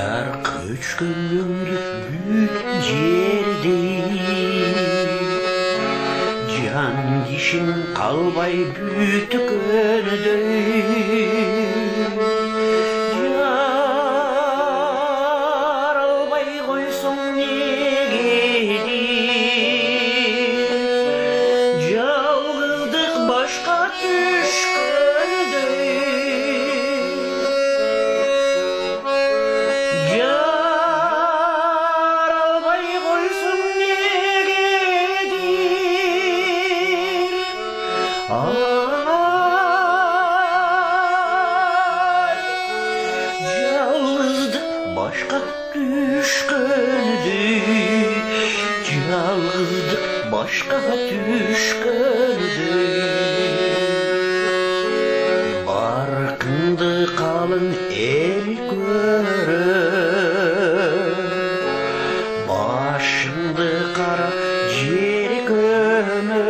Жарық өшкөнді бүт жерде, жан дишин қалбай бүтікөнді. Жаралбай қойсың неге де, жалғыздық башқа түшкөнді. Жалғыздық башқа түшкөнді, жалғыздық башқа түшкөнді. Барқынды қалың ел көріп, башыңды қара жер көміп,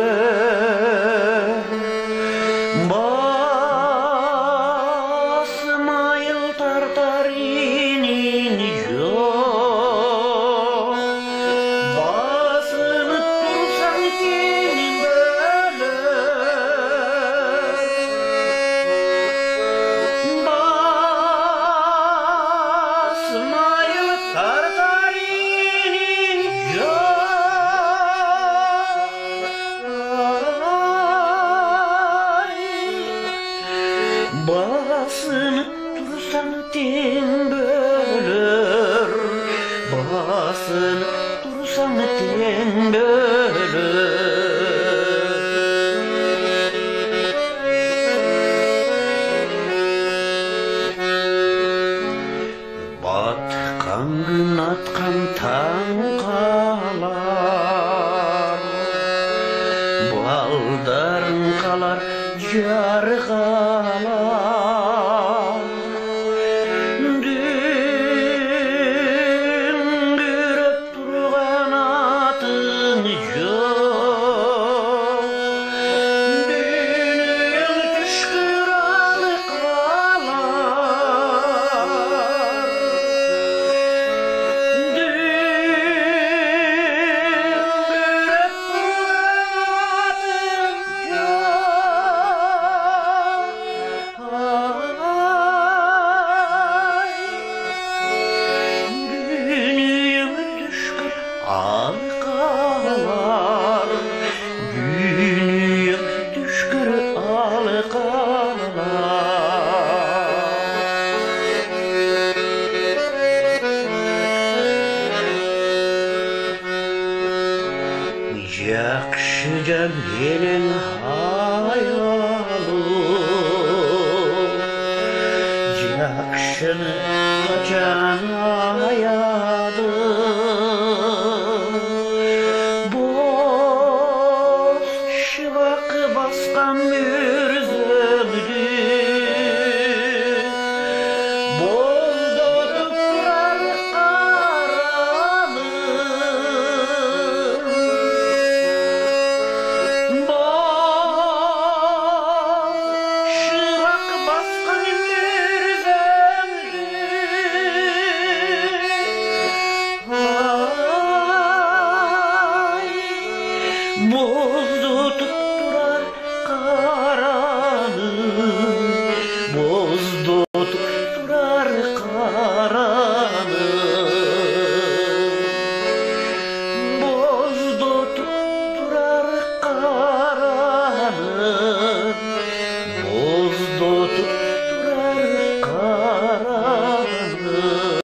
басым айыл тартар енен жоқ, басынып тұрсаң сенен бөліп. Басым айыл тартар енен жоқ, басынып тұрсаң тең бөлір, басынып тұрсаң тең бөлір. Батқан күн атқан таң қалар, балдарың қалар, жар қалар. Дүңгіріп тұрған атың жоқ, дүнің түшкір алы қалар. Дүңгіріп тұрған атың ал қалар, дүнием түшкір ал қалар. Жақшы жан елің аялу, жақшыны қачан аял.